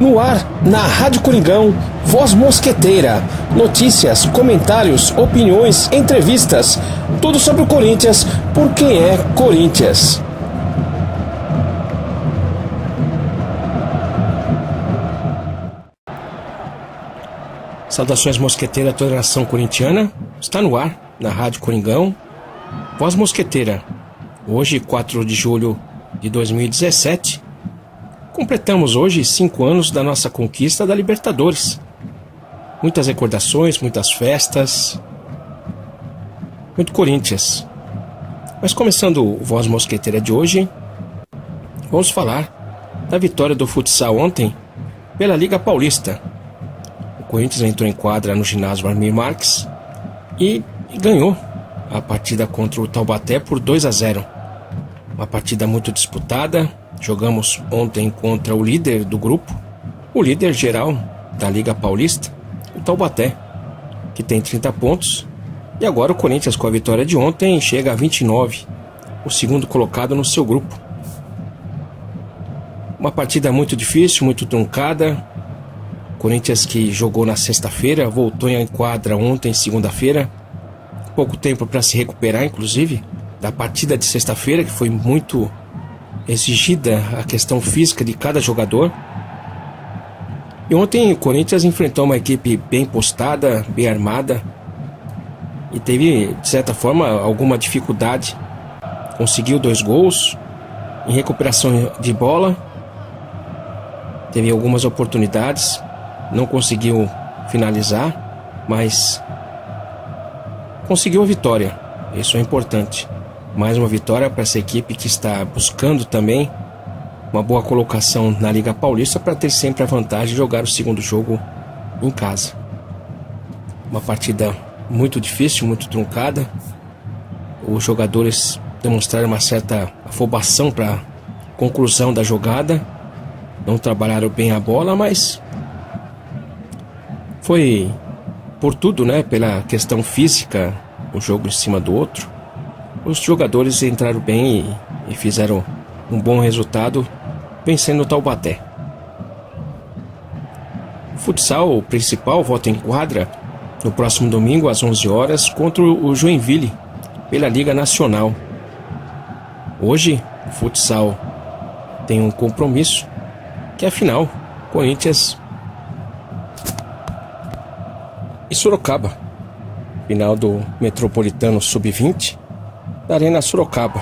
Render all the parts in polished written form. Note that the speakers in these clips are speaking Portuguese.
No ar, na Rádio Coringão, Voz Mosqueteira. Notícias, comentários, opiniões, entrevistas. Tudo sobre o Corinthians, por quem é Corinthians. Saudações mosqueteira, toda a nação corintiana. Está no ar, na Rádio Coringão, Voz Mosqueteira. Hoje, 4 de julho de 2017, completamos hoje 5 anos da nossa conquista da Libertadores. Muitas recordações, muitas festas, muito Corinthians. Mas começando o Voz Mosqueteira de hoje, vamos falar da vitória do futsal ontem pela Liga Paulista. O Corinthians entrou em quadra no ginásio Vladimir Marques e ganhou a partida contra o Taubaté por 2-0. Uma partida muito disputada. Jogamos ontem contra o líder do grupo, o líder geral da Liga Paulista, o Taubaté, que tem 30 pontos. E agora o Corinthians, com a vitória de ontem, chega a 29, o segundo colocado no seu grupo. Uma partida muito difícil, muito truncada. Corinthians, que jogou na sexta-feira, voltou em quadra ontem, segunda-feira. Pouco tempo para se recuperar, inclusive, da partida de sexta-feira, que foi muito exigida a questão física de cada jogador. E ontem o Corinthians enfrentou uma equipe bem postada, bem armada, e teve, de certa forma, alguma dificuldade. Conseguiu 2 gols em recuperação de bola, teve algumas oportunidades, não conseguiu finalizar, mas conseguiu a vitória. Isso é importante. Mais uma vitória para essa equipe que está buscando também uma boa colocação na Liga Paulista para ter sempre a vantagem de jogar o segundo jogo em casa. Uma partida muito difícil, muito truncada. Os jogadores demonstraram uma certa afobação para a conclusão da jogada. Não trabalharam bem a bola, mas foi por tudo, né? Pela questão física, um jogo em cima do outro. Os jogadores entraram bem e fizeram um bom resultado, vencendo o Taubaté. O futsal principal volta em quadra no próximo domingo às 11 horas contra o Joinville, pela Liga Nacional. Hoje, o futsal tem um compromisso, que é a final, Corinthians e Sorocaba. Final do Metropolitano Sub-20 da Arena Sorocaba,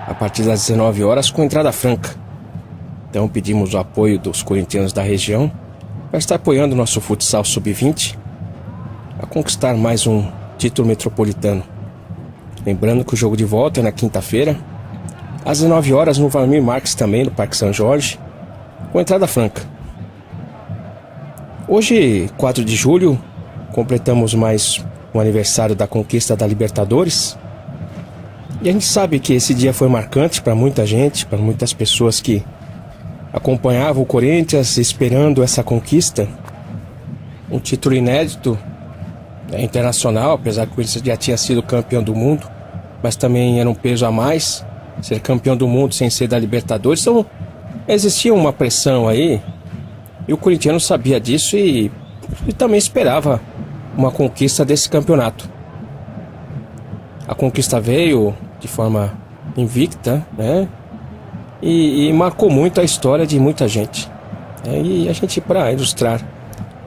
a partir das 19 horas, com entrada franca. Então pedimos o apoio dos corintianos da região para estar apoiando o nosso futsal Sub-20 a conquistar mais um título metropolitano. Lembrando que o jogo de volta é na quinta-feira, às 19 horas, no Vladimir Marques, também no Parque São Jorge, com entrada franca. Hoje, 4 de julho, completamos mais um aniversário da conquista da Libertadores. E a gente sabe que esse dia foi marcante para muita gente, para muitas pessoas que acompanhavam o Corinthians esperando essa conquista. Um título inédito, internacional, apesar que o Corinthians já tinha sido campeão do mundo, mas também era um peso a mais, ser campeão do mundo sem ser da Libertadores. Então existia uma pressão aí, e o corintiano sabia disso e também esperava uma conquista desse campeonato. A conquista veio de forma invicta, né? E marcou muito a história de muita gente. E a gente, para ilustrar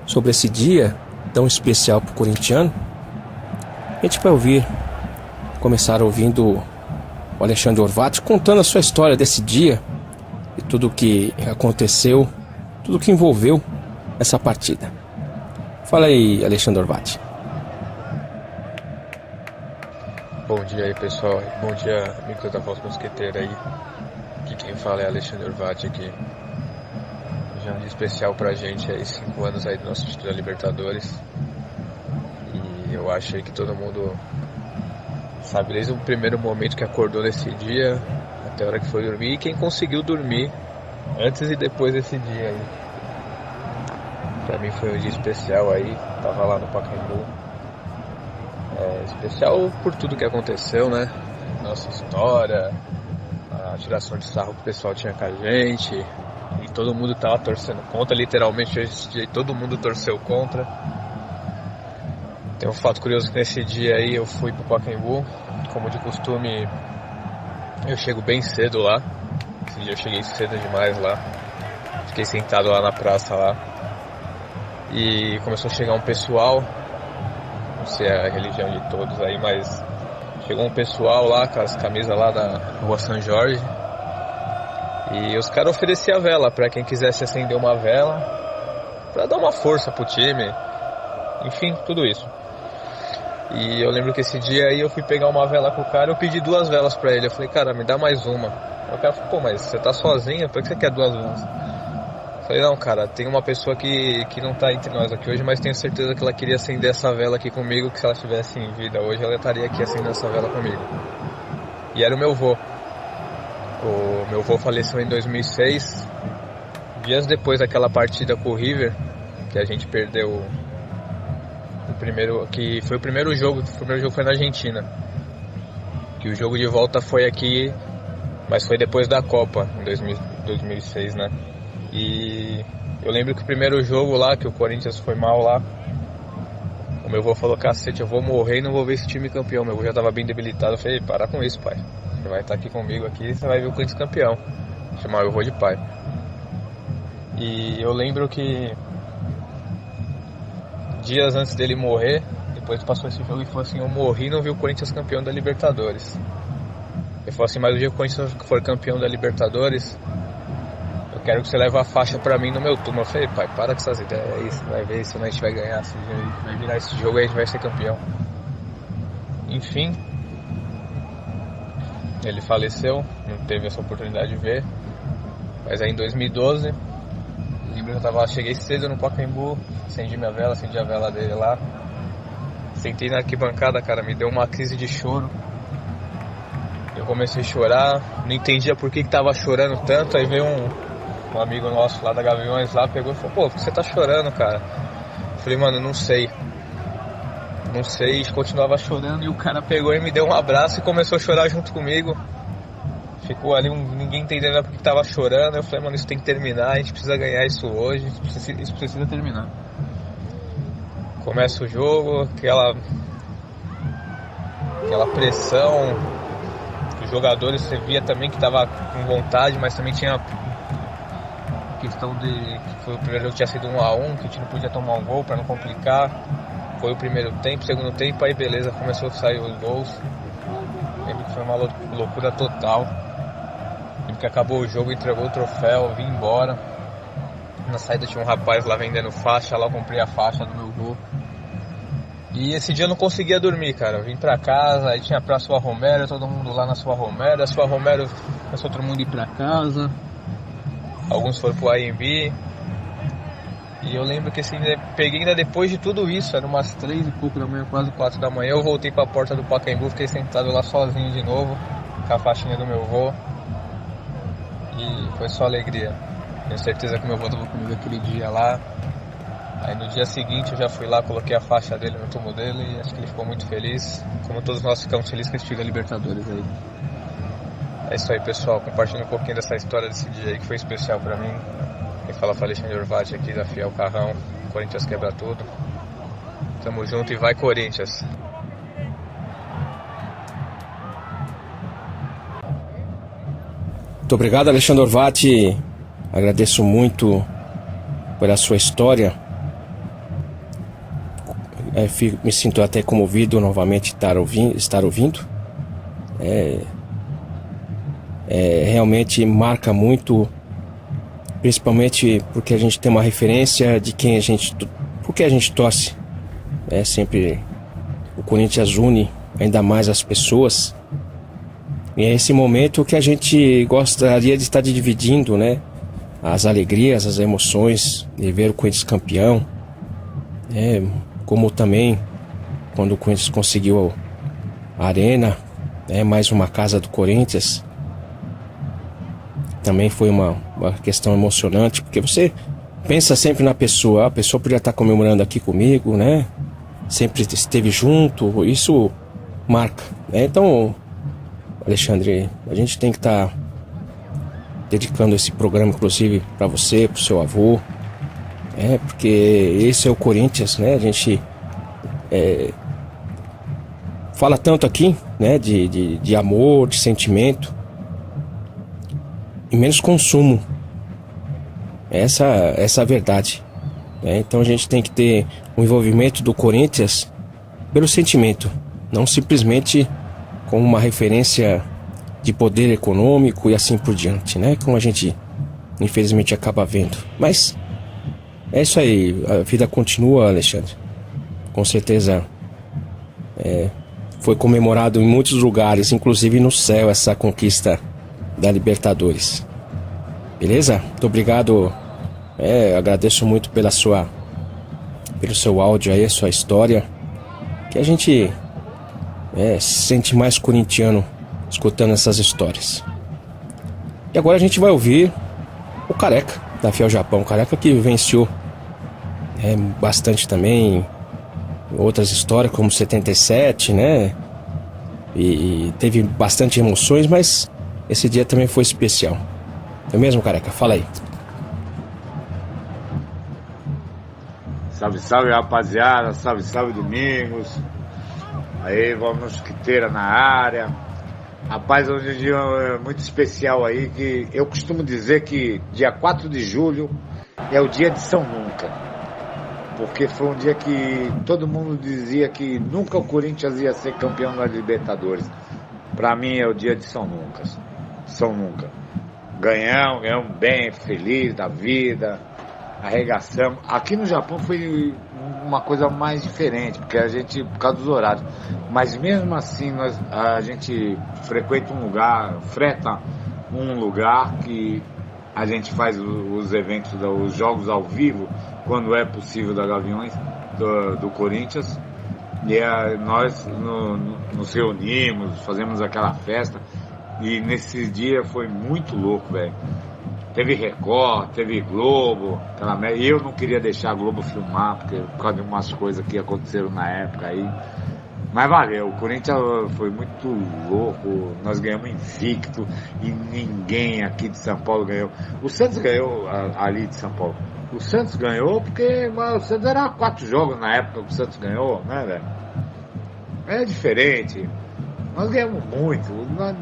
sobre esse dia tão especial para o corintiano, a gente vai começar ouvindo o Alexandre Orvatti contando a sua história desse dia e tudo o que aconteceu, tudo o que envolveu essa partida. Fala aí, Alexandre Orvatti. Bom dia aí, pessoal. Bom dia, amigos da Voz Mosqueteira aí. Aqui quem fala é Alexandre Orvatti aqui. Já um dia especial pra gente aí, 5 anos aí do nosso título da Libertadores. E eu acho aí que todo mundo sabe desde o primeiro momento que acordou nesse dia até a hora que foi dormir, e quem conseguiu dormir antes e depois desse dia aí. Pra mim foi um dia especial aí, tava lá no Pacaembu. Especial por tudo que aconteceu, né? Nossa história, a tiração de sarro que o pessoal tinha com a gente, e todo mundo tava torcendo contra, literalmente esse dia todo mundo torceu contra. Tem um fato curioso que nesse dia aí eu fui pro Pacaembu, como de costume eu chego bem cedo lá. Esse dia eu cheguei cedo demais lá, fiquei sentado lá na praça lá, e começou a chegar um pessoal, não sei a religião de todos aí, mas chegou um pessoal lá com as camisas lá da Rua São Jorge, e os caras ofereciam vela pra quem quisesse acender uma vela, pra dar uma força pro time, enfim, tudo isso. E eu lembro que esse dia aí eu fui pegar uma vela com o cara, eu pedi 2 velas pra ele, eu falei, cara, me dá mais uma. Aí o cara falou, pô, mas você tá sozinho, por que você quer 2 velas? Eu falei, não, cara, tem uma pessoa que não tá entre nós aqui hoje, mas tenho certeza que ela queria acender essa vela aqui comigo, que se ela estivesse em vida hoje, ela estaria aqui acendendo essa vela comigo. E era o meu vô. O meu vô faleceu em 2006, dias depois daquela partida com o River, que a gente perdeu o primeiro, que foi o primeiro jogo foi na Argentina. Que o jogo de volta foi aqui, mas foi depois da Copa, em 2006, né? E eu lembro que o primeiro jogo lá, que o Corinthians foi mal lá, o meu avô falou, cacete, eu vou morrer e não vou ver esse time campeão. Meu avô já tava bem debilitado, eu falei, para com isso, pai. Você vai estar aqui comigo aqui, você vai ver o Corinthians campeão. Chamava meu avô de pai. E eu lembro que dias antes dele morrer, depois passou esse jogo e falou assim, eu morri e não vi o Corinthians campeão da Libertadores. Ele falou assim, mas o dia que o Corinthians for campeão da Libertadores, eu quero que você leve a faixa pra mim no meu túmulo. Eu falei, pai, para com essas ideias, é isso, vai ver se a gente vai ganhar, se vai virar esse jogo e a gente vai ser campeão. Enfim, ele faleceu, não teve essa oportunidade de ver, mas aí em 2012, lembro que eu cheguei cedo no Pacaembu, acendi minha vela, acendi a vela dele lá, sentei na arquibancada, cara, me deu uma crise de choro. Eu comecei a chorar, não entendia por que tava chorando tanto, aí veio um amigo nosso lá da Gaviões lá, pegou e falou, pô, por que você tá chorando, cara? Eu falei, mano, não sei, e continuava chorando, e o cara pegou e me deu um abraço e começou a chorar junto comigo. Ficou ali, ninguém entendendo por que tava chorando. Eu falei, mano, isso tem que terminar, a gente precisa ganhar isso hoje, isso precisa terminar. Começa o jogo, aquela pressão, os jogadores você via também que tava com vontade, mas também tinha questão de que foi o primeiro jogo que tinha sido 1-1, que a gente não podia tomar um gol pra não complicar. Foi o primeiro tempo, segundo tempo, aí beleza, começou a sair os gols. Lembro que foi uma loucura total. Lembro que acabou o jogo, entregou o troféu, vim embora. Na saída tinha um rapaz lá vendendo faixa, lá eu comprei a faixa do meu gol. E esse dia eu não conseguia dormir, cara. Eu vim pra casa, aí tinha pra Sua Romero, todo mundo lá na Sua Romero. A Sua Romero começou todo mundo a ir pra casa. Alguns foram pro AMB. E eu lembro que assim, peguei ainda depois de tudo isso, era umas 3 e pouco da manhã, quase 4 da manhã. Eu voltei pra porta do Pacaembu, fiquei sentado lá sozinho de novo, com a faixinha do meu avô. E foi só alegria. Tenho certeza que meu avô estava comigo aquele dia lá. Aí no dia seguinte eu já fui lá, coloquei a faixa dele no túmulo dele e acho que ele ficou muito feliz. Como todos nós ficamos felizes com esse título da Libertadores aí. É isso aí, pessoal. Compartilhando um pouquinho dessa história desse dia aí que foi especial pra mim. Quem fala foi Alexandre Orvati aqui da Fiel Carrão. Corinthians quebra tudo. Tamo junto e vai Corinthians. Muito obrigado, Alexandre Orvati. Agradeço muito pela sua história. Me sinto até comovido novamente estar ouvindo. Realmente marca muito, principalmente porque a gente tem uma referência de quem por que a gente torce. Sempre o Corinthians une ainda mais as pessoas. E é esse momento que a gente gostaria de estar dividindo, né? As alegrias, as emoções de ver o Corinthians campeão. Como também quando o Corinthians conseguiu a Arena, mais uma casa do Corinthians. Também foi uma questão emocionante, porque você pensa sempre na pessoa. A pessoa podia estar comemorando aqui comigo, né? Sempre esteve junto, isso marca, né? Então, Alexandre, a gente tem que estar dedicando esse programa, inclusive, para você, para o seu avô. Porque esse é o Corinthians, né? A gente fala tanto aqui, né? De amor, de sentimento e menos consumo. Essa é a verdade, né? Então a gente tem que ter o envolvimento do Corinthians pelo sentimento, não simplesmente como uma referência de poder econômico e assim por diante, né? Como a gente infelizmente acaba vendo. Mas é isso aí, a vida continua, Alexandre. Com certeza foi comemorado em muitos lugares, inclusive no céu, essa conquista da Libertadores. Beleza? Muito obrigado. Agradeço muito pelo seu áudio aí, a sua história. Que a gente se sente mais corintiano escutando essas histórias. E agora a gente vai ouvir o Careca, da Fiel Japão. O Careca que venceu bastante também outras histórias, como 77, né? E teve bastante emoções, mas esse dia também foi especial. Não é mesmo, Careca? Fala aí. Salve, salve, rapaziada. Salve, salve, Domingos. Aí, vamos Mosquiteira na área. Rapaz, hoje é um dia muito especial aí, que eu costumo dizer que dia 4 de julho é o dia de São Nunca. Porque foi um dia que todo mundo dizia que nunca o Corinthians ia ser campeão da Libertadores. Pra mim é o dia de São Nunca. São Nunca. Ganhamos bem, feliz da vida, arregaçamos. Aqui no Japão foi uma coisa mais diferente, porque a gente, por causa dos horários. Mas mesmo assim, a gente frequenta um lugar, freta um lugar que a gente faz os eventos, os jogos ao vivo, quando é possível, da Gaviões, do Corinthians. E nós nos reunimos, fazemos aquela festa. E nesse dia foi muito louco, velho. Teve Record, teve Globo, e eu não queria deixar a Globo filmar, por causa de umas coisas que aconteceram na época aí. Mas valeu, o Corinthians foi muito louco, nós ganhamos invicto e ninguém aqui de São Paulo ganhou. O Santos ganhou ali de São Paulo. O Santos ganhou porque o Santos era 4 jogos na época que o Santos ganhou, né, velho? É diferente. Nós ganhamos muito, nós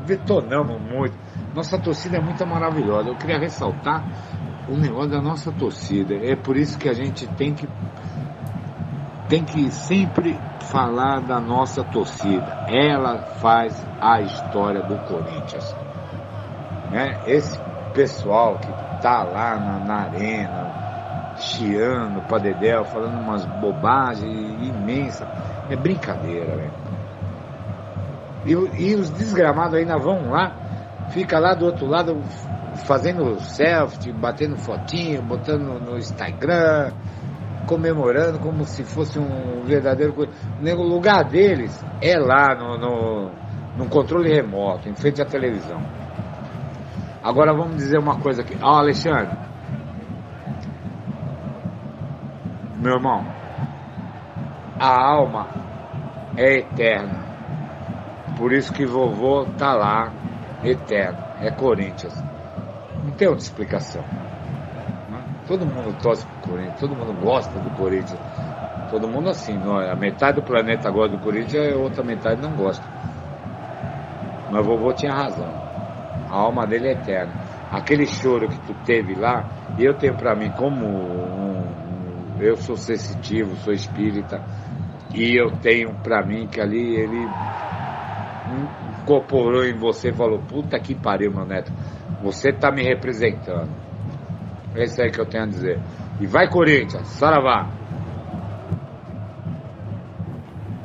detonamos muito. Nossa torcida é muito maravilhosa. Eu queria ressaltar o negócio da nossa torcida. É por isso que a gente tem que sempre falar da nossa torcida. Ela faz a história do Corinthians, né? Esse pessoal que tá lá na arena, chiando pra dedéu, falando umas bobagens imensas, é brincadeira, velho. E os desgramados ainda vão lá, fica lá do outro lado fazendo selfie, batendo fotinho, botando no Instagram, comemorando como se fosse um verdadeiro... O lugar deles é lá no controle remoto, em frente à televisão. Agora vamos dizer uma coisa aqui. Alexandre, meu irmão, a alma é eterna. Por isso que vovô tá lá, eterno. É Corinthians. Não tem outra explicação. Todo mundo torce pro Corinthians, todo mundo gosta do Corinthians. Todo mundo assim, a metade do planeta gosta do Corinthians, a outra metade não gosta. Mas vovô tinha razão. A alma dele é eterna. Aquele choro que tu teve lá, eu tenho pra mim eu sou sensitivo, sou espírita, e eu tenho pra mim que ali ele incorporou em você e falou: puta que pariu, meu neto, você tá me representando. É isso aí que eu tenho a dizer. E vai, Corinthians, saravá.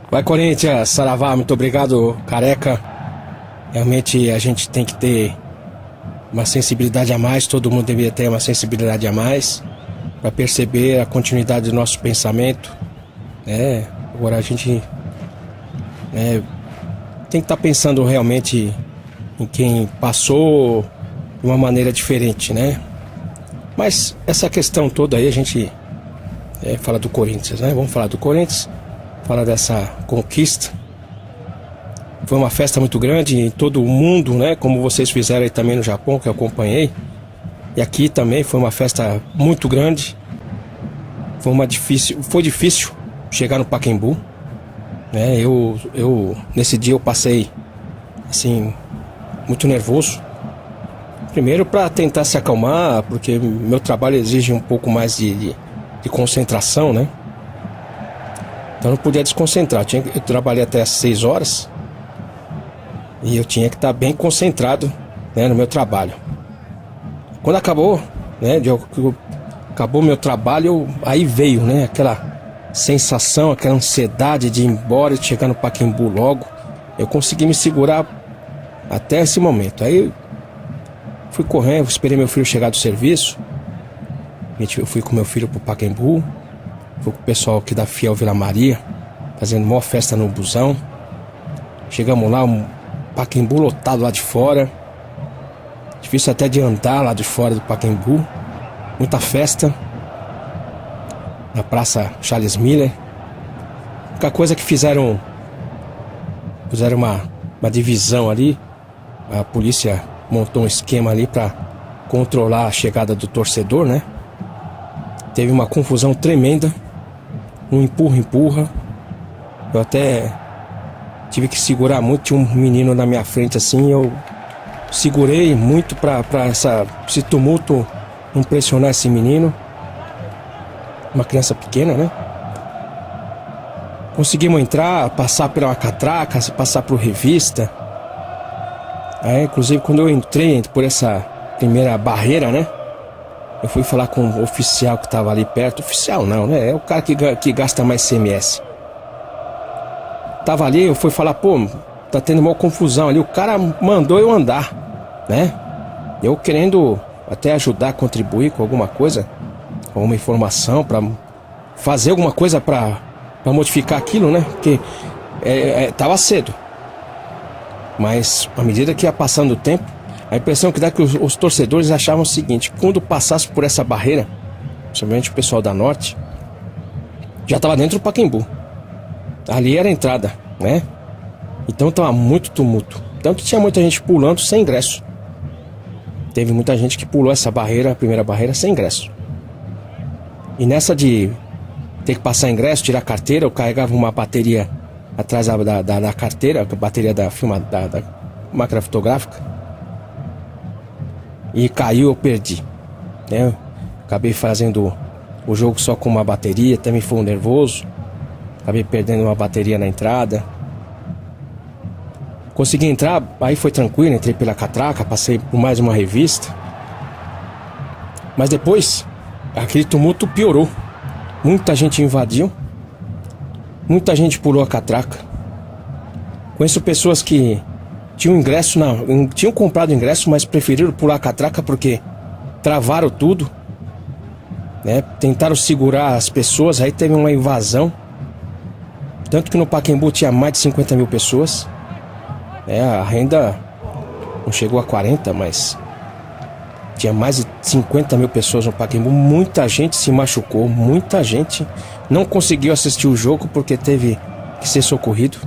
Vai, Corinthians, saravá. Muito obrigado, Careca. Realmente a gente tem que ter uma sensibilidade a mais. Todo mundo deveria ter uma sensibilidade a mais para perceber a continuidade do nosso pensamento. Agora a gente tem que estar pensando realmente em quem passou de uma maneira diferente, né? Mas essa questão toda aí a gente fala do Corinthians, né? Vamos falar do Corinthians, falar dessa conquista Foi uma festa muito grande em todo o mundo, né? Como vocês fizeram aí também no Japão, que eu acompanhei. E aqui também foi uma festa muito grande. Foi difícil chegar no Pacaembu, né? Nesse dia eu passei assim muito nervoso. Primeiro para tentar se acalmar, porque meu trabalho exige um pouco mais de concentração, né? Então eu não podia desconcentrar. Eu trabalhei até às 6 horas e eu tinha que estar bem concentrado, né, no meu trabalho. Quando acabou, né, acabou meu trabalho, aí veio, né, aquela sensação, aquela ansiedade de ir embora e de chegar no Pacaembu logo. Eu consegui me segurar até esse momento. Aí fui correndo, esperei meu filho chegar do serviço. Eu fui com meu filho pro Pacaembu. Fui com o pessoal aqui da Fiel Vila Maria, fazendo uma festa no busão. Chegamos lá, um Pacaembu lotado lá de fora. Difícil até de andar lá de fora do Pacaembu. Muita festa na Praça Charles Miller. A única coisa que fizeram uma divisão ali. A polícia montou um esquema ali para controlar a chegada do torcedor, né? Teve uma confusão tremenda. Um empurra. Eu até tive que segurar muito. Tinha um menino na minha frente assim. Eu segurei muito para esse tumulto não pressionar esse menino. Uma criança pequena, né? Conseguimos entrar, passar pela catraca, passar por revista. Aí, inclusive, quando eu entrei por essa primeira barreira, né? Eu fui falar com o oficial que estava ali perto. Oficial não, né? É o cara que gasta mais CMS. Tava ali, eu fui falar, pô, tá tendo uma confusão ali. O cara mandou eu andar, né? Eu querendo até ajudar, contribuir com alguma coisa, com alguma informação, para fazer alguma coisa para modificar aquilo, né? Porque tava cedo. Mas à medida que ia passando o tempo, a impressão que dá é que os torcedores achavam o seguinte: quando passasse por essa barreira, principalmente o pessoal da Norte, já estava dentro do Pacaembu. Ali era a entrada, né? Então estava muito tumulto. Tanto que tinha muita gente pulando sem ingresso. Teve muita gente que pulou essa barreira, a primeira barreira, sem ingresso. E nessa de ter que passar ingresso, tirar carteira, eu carregava uma bateria atrás da carteira, a bateria da máquina fotográfica. E caiu, eu perdi, né? Acabei fazendo o jogo só com uma bateria, também foi um nervoso. Acabei perdendo uma bateria na entrada. Consegui entrar, aí foi tranquilo, entrei pela catraca, passei por mais uma revista. Mas depois, aquele tumulto piorou. Muita gente invadiu. Muita gente pulou a catraca. Conheço pessoas que tinham comprado ingresso, mas preferiram pular a catraca porque travaram tudo, né? Tentaram segurar as pessoas, aí teve uma invasão. Tanto que no Pacaembu tinha mais de 50 mil pessoas. A renda não chegou a 40, mas tinha mais de 50 mil pessoas no Pacaembu. Muita gente se machucou, muita gente não conseguiu assistir o jogo porque teve que ser socorrido.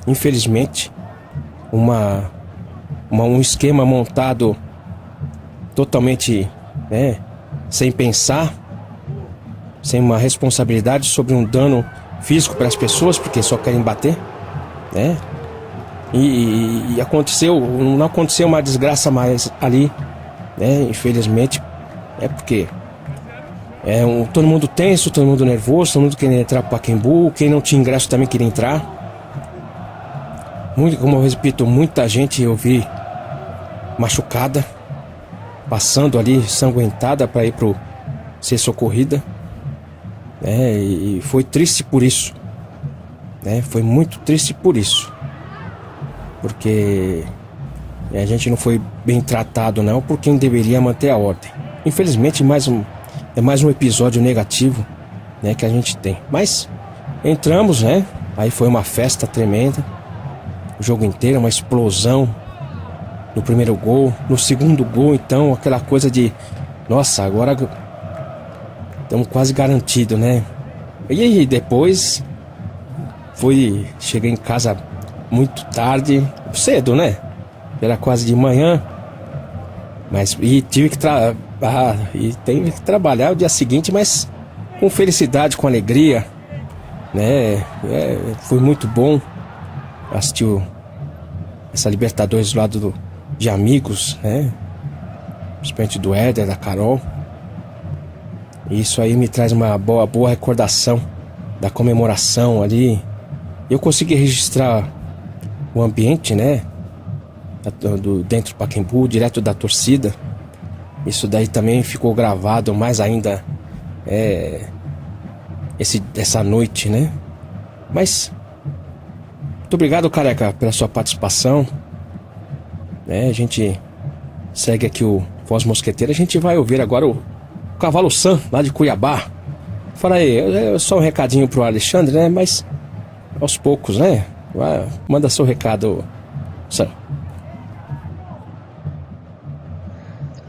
Infelizmente, um esquema montado totalmente, né, sem pensar, sem uma responsabilidade sobre um dano físico para as pessoas, porque só querem bater, né? E não aconteceu uma desgraça mais ali, né? Infelizmente, porque todo mundo tenso, todo mundo nervoso, todo mundo querendo entrar para o Pacaembu. Quem não tinha ingresso também queria entrar. Como eu repito, muita gente eu vi machucada, passando ali, sanguentada para ir ser socorrida, né? E foi triste por isso, né? Foi muito triste por isso, porque a gente não foi bem tratado não por quem deveria manter a ordem. Infelizmente é mais um episódio negativo, né, que a gente tem. Mas entramos, né? Aí foi uma festa tremenda. O jogo inteiro, uma explosão no primeiro gol. No segundo gol, então, aquela coisa de nossa, agora estamos quase garantidos, né? E aí depois cheguei em casa muito tarde, cedo, né? Era quase de manhã. Mas tive que trabalhar o dia seguinte, mas com felicidade, com alegria, né? Foi muito bom assistir essa Libertadores do lado de amigos, né? Principalmente do Éder, da Carol. E isso aí me traz uma boa recordação da comemoração ali. Eu consegui registrar o ambiente, né? Dentro do Pacaembu, direto da torcida. Isso daí também ficou gravado mais ainda essa noite, né? Mas muito obrigado, Careca, pela sua participação, né? A gente segue aqui o Voz Mosqueteira. A gente vai ouvir agora o Cavalo Sam, lá de Cuiabá. Fala aí, só um recadinho pro Alexandre, né? Mas aos poucos, né? Manda seu recado, Sam.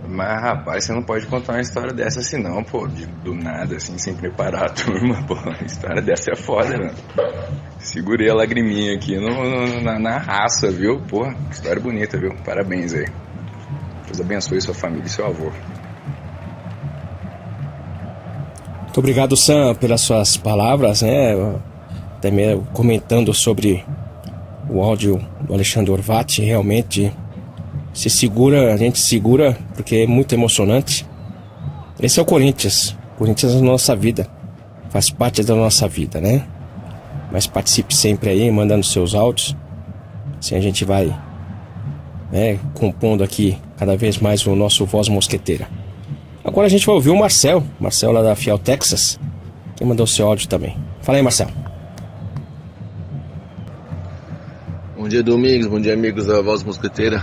Mas, rapaz, você não pode contar uma história dessa assim não, pô, do nada, assim, sem preparar a turma, pô. A história dessa é foda, mano. Segurei a lagriminha aqui na raça, viu? Pô, história bonita, viu? Parabéns aí. Deus abençoe sua família e seu avô. Muito obrigado, Sam, pelas suas palavras, né? Também comentando sobre o áudio do Alexandre Orvatti, realmente... a gente segura, porque é muito emocionante. Esse é o Corinthians. O Corinthians é a nossa vida. Faz parte da nossa vida, né? Mas participe sempre aí, mandando seus áudios. Assim a gente vai, né, compondo aqui cada vez mais o nosso Voz Mosqueteira. Agora a gente vai ouvir o Marcel lá da Fiel Texas, que mandou seu áudio também. Fala aí, Marcel. Bom dia, Domingos. Bom dia, amigos da Voz Mosqueteira.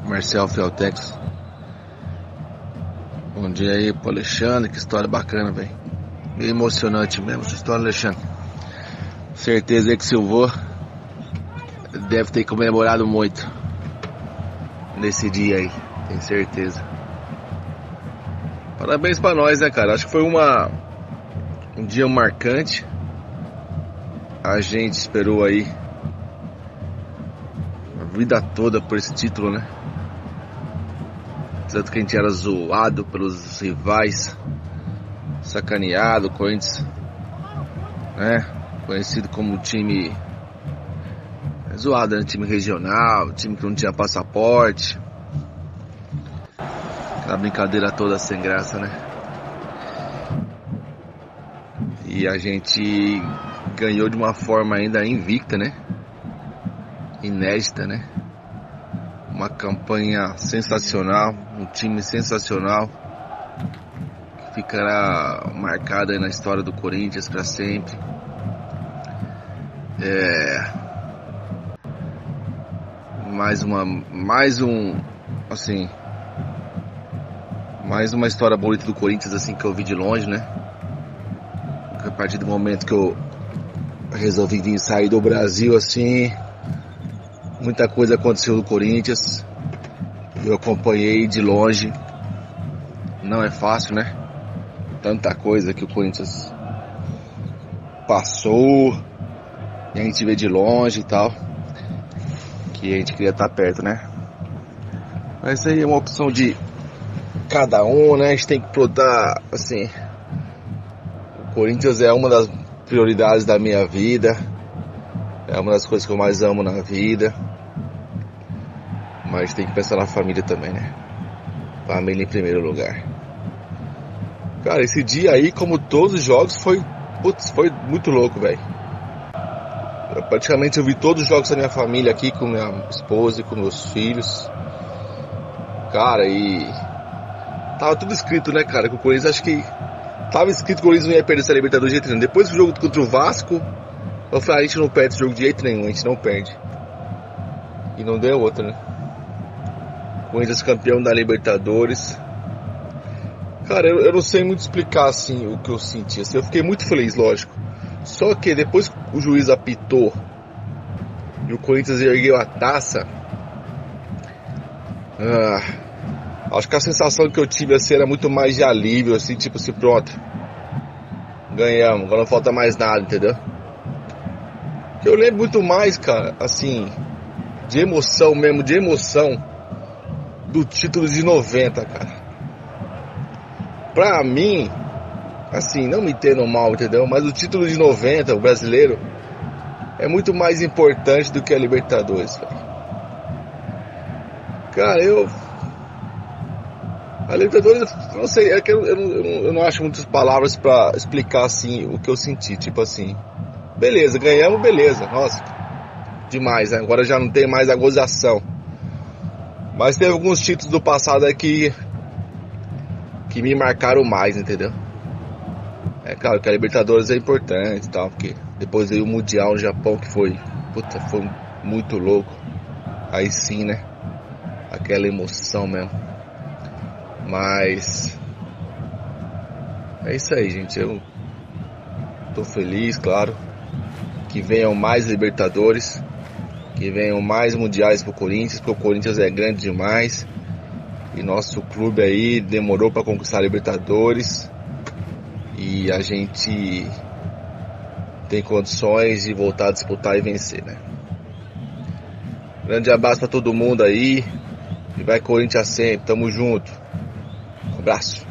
Marcel Fieltex. Bom dia aí pro Alexandre, que história bacana, velho. Bem emocionante mesmo essa história, Alexandre. Certeza aí que seu avô deve ter comemorado muito nesse dia aí, tenho certeza. Parabéns pra nós, né, cara? Acho que foi um dia marcante. A gente esperou aí a vida toda por esse título, né? Tanto que a gente era zoado pelos rivais, sacaneado, Corinthians, né? Conhecido como time zoado, né? Time regional, time que não tinha passaporte. Aquela brincadeira toda sem graça, né? E a gente ganhou de uma forma ainda invicta, né? Inédita, né? Uma campanha sensacional, um time sensacional, que ficará marcado aí na história do Corinthians para sempre. Mais uma história bonita do Corinthians, assim, que eu vi de longe, né? A partir do momento que eu resolvi vir sair do Brasil, assim, muita coisa aconteceu no Corinthians. Eu acompanhei de longe. Não é fácil, né? Tanta coisa que o Corinthians passou e a gente vê de longe e tal, que a gente queria estar perto, né? Mas isso aí é uma opção de cada um, né? A gente tem que protar, assim, o Corinthians é uma das prioridades da minha vida, é uma das coisas que eu mais amo na vida. Mas tem que pensar na família também, né? Família em primeiro lugar. Cara, esse dia aí, como todos os jogos, foi muito louco, velho. Praticamente eu vi todos os jogos da minha família aqui, com minha esposa e com meus filhos. Cara, e tava tudo escrito, né, cara? Que o Corinthians, acho que tava escrito que o Corinthians não ia perder essa Libertadores de jeito nenhum. Depois do jogo contra o Vasco, eu falei, a gente não perde esse jogo de jeito nenhum, a gente não perde. E não deu outra, né? Corinthians campeão da Libertadores. Cara, eu não sei muito explicar, assim, o que eu senti, assim. Eu fiquei muito feliz, lógico. Só que depois que o juiz apitou e o Corinthians ergueu a taça, acho que a sensação que eu tive, assim, era muito mais de alívio, assim, tipo assim, pronto, ganhamos, agora não falta mais nada, entendeu? Eu lembro muito mais, cara, assim, de emoção mesmo, do título de 90, cara. Pra mim, assim, não me entendam mal, entendeu? Mas o título de 90, o brasileiro, é muito mais importante do que a Libertadores, cara. Cara, a Libertadores, eu não sei, é que eu não acho muitas palavras pra explicar, assim, o que eu senti, tipo assim. Beleza, ganhamos, beleza, nossa, demais, né? Agora já não tem mais a gozação. Mas teve alguns títulos do passado aqui que me marcaram mais, entendeu? É claro que a Libertadores é importante e tal, porque depois veio o Mundial no Japão, que foi muito louco. Aí sim, né? Aquela emoção mesmo. Mas é isso aí, gente. Eu tô feliz, claro. Que venham mais Libertadores, que venham mais Mundiais pro Corinthians, porque o Corinthians é grande demais. E nosso clube aí demorou para conquistar a Libertadores. E a gente tem condições de voltar a disputar e vencer, né? Grande abraço para todo mundo aí. E vai Corinthians sempre, tamo junto. Um abraço.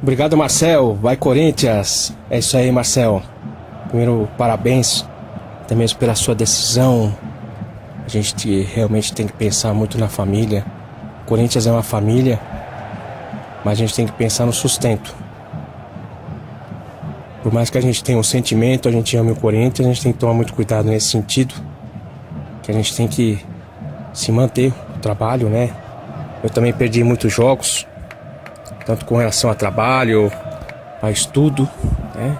Obrigado, Marcel. Vai, Corinthians. É isso aí, Marcel. Primeiro, parabéns até mesmo pela sua decisão. A gente realmente tem que pensar muito na família. Corinthians é uma família, mas a gente tem que pensar no sustento. Por mais que a gente tenha um sentimento, a gente ame o Corinthians, a gente tem que tomar muito cuidado nesse sentido. Que a gente tem que se manter o trabalho, né? Eu também perdi muitos jogos, tanto com relação a trabalho, a estudo, né?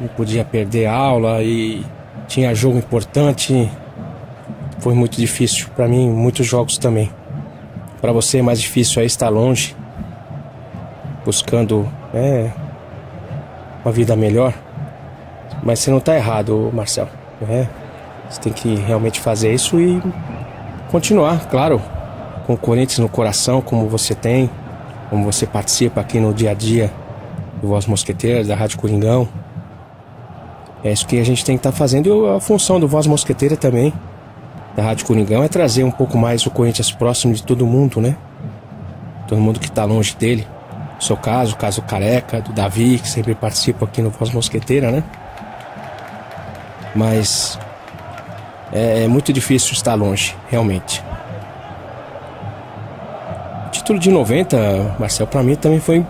Não podia perder aula e tinha jogo importante. Foi muito difícil para mim, muitos jogos também. Para você é mais difícil aí estar longe, buscando, né, uma vida melhor. Mas você não está errado, Marcel, né? Você tem que realmente fazer isso e continuar, claro, com o Corinthians no coração, como você tem, como você participa aqui no dia a dia do Voz Mosqueteira, da Rádio Coringão. É isso que a gente tem que estar fazendo. E a função do Voz Mosqueteira também, da Rádio Coringão, é trazer um pouco mais o Corinthians próximo de todo mundo, né? Todo mundo que está longe dele. No seu caso, o caso do Careca, do Davi, que sempre participa aqui no Voz Mosqueteira, né? Mas é muito difícil estar longe, realmente. O título de 90, Marcel, pra mim também foi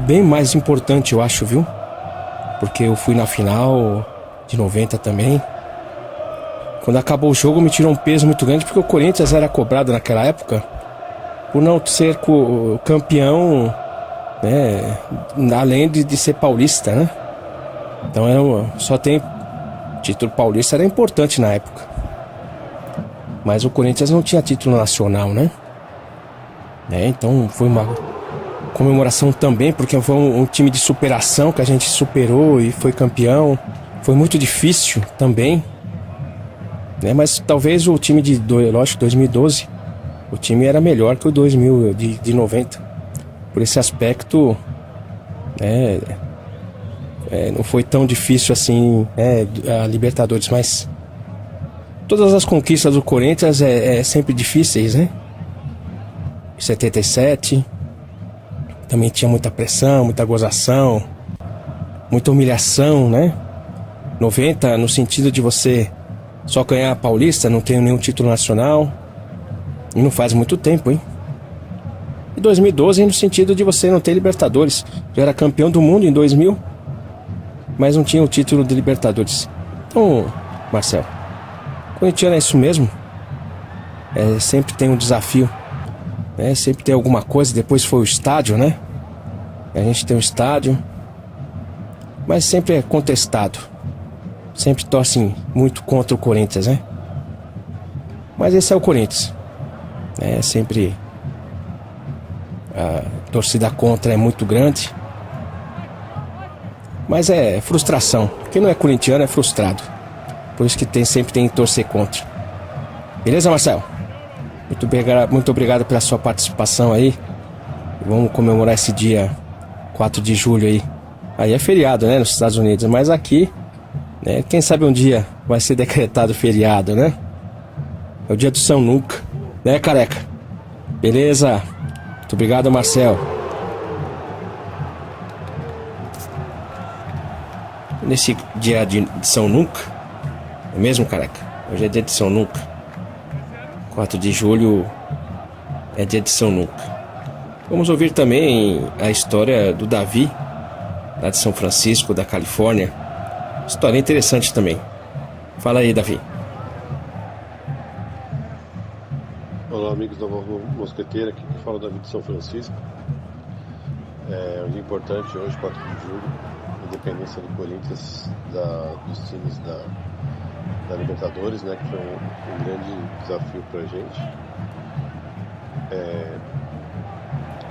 bem mais importante, eu acho, viu? Porque eu fui na final de 90 também. Quando acabou o jogo me tirou um peso muito grande, porque o Corinthians era cobrado naquela época por não ser campeão, né, além de ser paulista, né? Então só tem título paulista, era importante na época. Mas o Corinthians não tinha título nacional, né? Então foi uma comemoração também, porque foi um time de superação que a gente superou e foi campeão. Foi muito difícil também, né? Mas talvez o time de 2012, o time era melhor que o 2000 de 90. Por esse aspecto, né, não foi tão difícil assim, a Libertadores, mas todas as conquistas do Corinthians é sempre difíceis, né? 77 também tinha muita pressão, muita gozação, muita humilhação, né? 90 no sentido de você só ganhar a Paulista, não ter nenhum título nacional, e não faz muito tempo, hein? E 2012 no sentido de você não ter Libertadores. Já era campeão do mundo em 2000, mas não tinha o título de Libertadores. Então, Marcel, corintiano é isso mesmo. Sempre tem um desafio, né? Sempre tem alguma coisa. Depois foi o estádio, né? A gente tem um estádio, mas sempre é contestado. Sempre torcem muito contra o Corinthians, né? Mas esse é o Corinthians. Sempre a torcida contra é muito grande. Mas é frustração. Quem não é corintiano é frustrado. Por isso que sempre tem que torcer contra. Beleza, Marcel? Muito obrigado pela sua participação aí. Vamos comemorar esse dia com 4 de julho aí. Aí é feriado, né, nos Estados Unidos, mas aqui, né, quem sabe um dia vai ser decretado feriado, né? É o dia do São Nunca, né, careca? Beleza? Muito obrigado, Marcel. Nesse dia de São Nunca, é mesmo, careca? Hoje é dia de São Nunca. 4 de julho é dia de São Nunca. Vamos ouvir também a história do Davi, lá de São Francisco, da Califórnia. História interessante também. Fala aí, Davi. Olá, amigos da Vovô Mosqueteira, aqui que fala Davi de São Francisco. É um dia importante hoje, 4 de julho, independência do Corinthians dos times da Libertadores, né, que foi um grande desafio pra gente.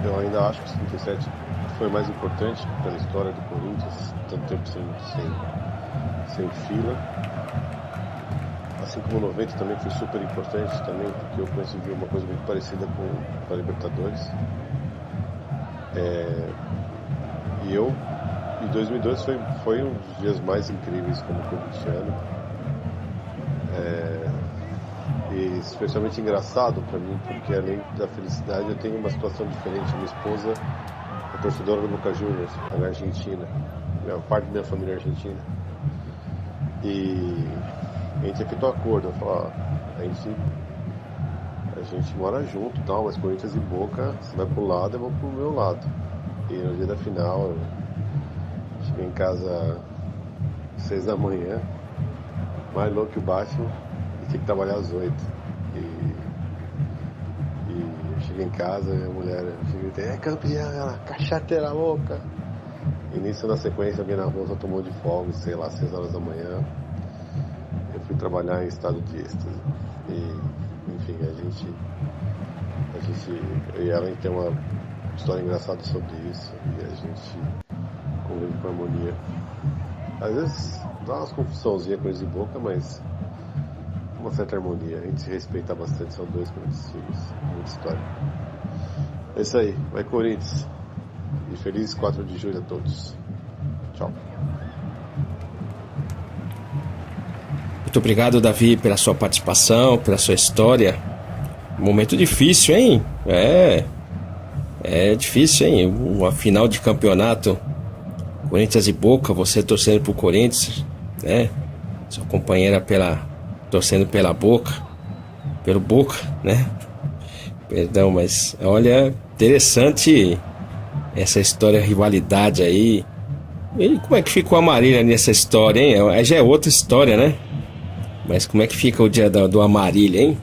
Eu ainda acho que o 37 foi mais importante pela história do Corinthians, tanto tempo sem fila. Assim como o 90 também foi super importante também, porque eu consegui uma coisa muito parecida com a Libertadores. E 2002 foi um dos dias mais incríveis como corintiano. E especialmente engraçado para mim, porque além da felicidade eu tenho uma situação diferente. Minha esposa é torcedora do Boca Juniors, na Argentina. Parte da minha família é argentina. E a gente efetuou acordo. Eu falo, a gente mora junto e tal, mas Corinthians e Boca, você vai pro lado, eu vou pro meu lado. E no dia da final, eu cheguei em casa às 6 da manhã, mais louco que o Batman, e tinha que trabalhar às 8. E eu cheguei em casa, minha mulher, é campeão, ela, cachateira louca. E nisso, na sequência, alguém na rua só tomou de folga, sei lá, 6 horas da manhã. Eu fui trabalhar em estado de êxtase. E, enfim, eu e ela, a gente tem uma história engraçada sobre isso. E a gente convive com harmonia. Às vezes dá umas confusãozinhas com eles de boca, mas uma certa harmonia. A gente se respeita bastante, são 2 grandes times. Muita história. É isso aí, vai Corinthians. E feliz 4 de julho a todos. Tchau. Muito obrigado, Davi, pela sua participação, pela sua história. Momento difícil, hein? É difícil, hein? Uma final de campeonato, Corinthians e Boca, você torcendo pro Corinthians, né? Sua companheira torcendo pelo Boca, né? Perdão, mas olha, interessante essa história, rivalidade aí. E como é que ficou a Marília nessa história, hein? Aí já é outra história, né? Mas como é que fica o dia do Amarília, hein?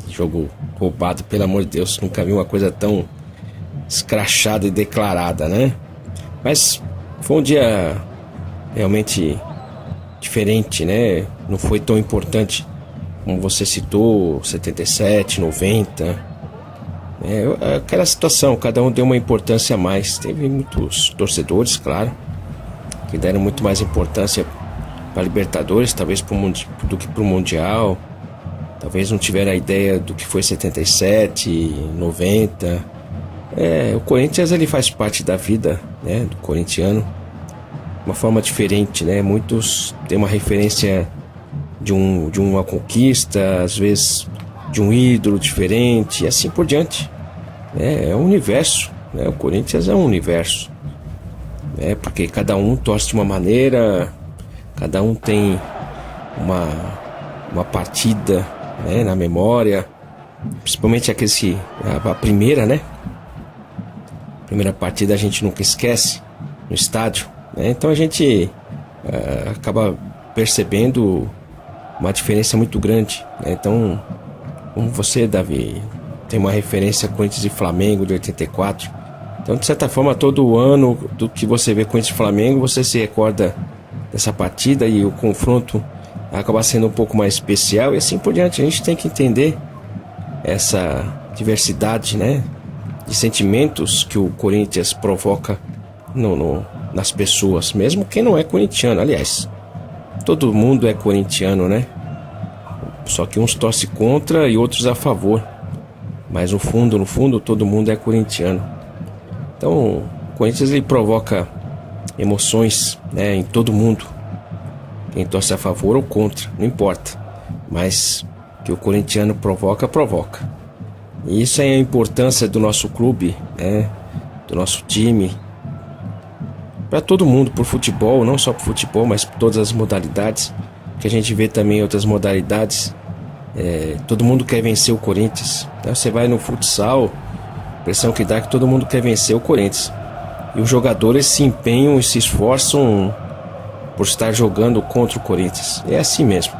Jogo roubado, pelo amor de Deus. Nunca vi uma coisa tão escrachada e declarada, né? Mas foi um dia realmente diferente, né? Não foi tão importante como você citou, 77, 90. Aquela situação, cada um deu uma importância a mais. Teve muitos torcedores, claro, que deram muito mais importância para a Libertadores, talvez do que para o Mundial. Talvez não tiveram a ideia do que foi 77, 90. O Corinthians, ele faz parte da vida, né, do corintiano, de uma forma diferente, né? Muitos têm uma referência de uma conquista, às vezes de um ídolo diferente, e assim por diante. É um universo, né? O Corinthians é um universo, né? Porque cada um torce de uma maneira, cada um tem uma partida, né, na memória, principalmente a primeira, né? A primeira partida a gente nunca esquece no estádio, né? Então a gente acaba percebendo uma diferença muito grande, né? Então, como você, Davi, tem uma referência Corinthians e Flamengo de 84, então de certa forma todo ano do que você vê Corinthians e Flamengo, você se recorda dessa partida e o confronto acaba sendo um pouco mais especial e assim por diante. A gente tem que entender essa diversidade, né, de sentimentos que o Corinthians provoca nas pessoas, mesmo quem não é corintiano. Aliás, todo mundo é corintiano, né? Só que uns torcem contra e outros a favor. Mas no fundo, todo mundo é corintiano. Então, o Corinthians ele provoca emoções, né, em todo mundo. Quem torce a favor ou contra, não importa. Mas que o corintiano provoca. E isso é a importância do nosso clube, né, do nosso time. Para todo mundo, por futebol, não só por futebol, mas por todas as modalidades. Que a gente vê também outras modalidades. Todo mundo quer vencer o Corinthians. Você vai no futsal, a impressão que dá é que todo mundo quer vencer o Corinthians. E os jogadores se empenham e se esforçam por estar jogando contra o Corinthians. É assim mesmo.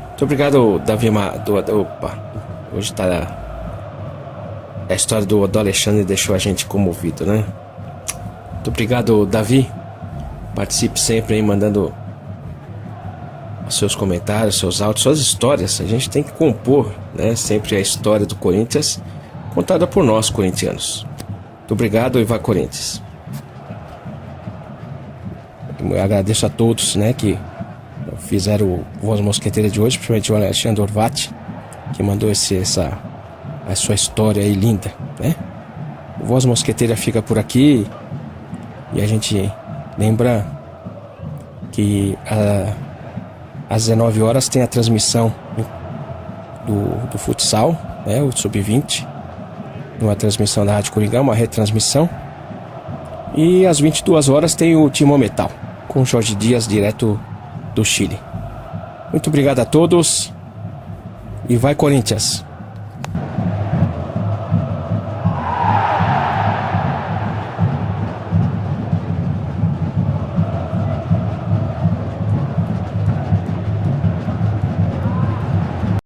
Muito obrigado, Davi. Opa, hoje tá. A história do Alexandre deixou a gente comovido, né? Muito obrigado, Davi. Participe sempre aí, mandando seus comentários, seus áudios, suas histórias. A gente tem que compor, né, sempre a história do Corinthians contada por nós, corintianos. Muito obrigado e vá Corinthians. Eu agradeço a todos, né, que fizeram o Voz Mosqueteira de hoje, principalmente o Alexandre Orvati, que mandou a sua história aí linda, né? O Voz Mosqueteira fica por aqui e a gente lembra que às 19 horas tem a transmissão do futsal, né, o Sub-20, uma transmissão da Rádio Coringão, uma retransmissão. E às 22 horas tem o Timão Metal, com Jorge Dias, direto do Chile. Muito obrigado a todos e vai Corinthians!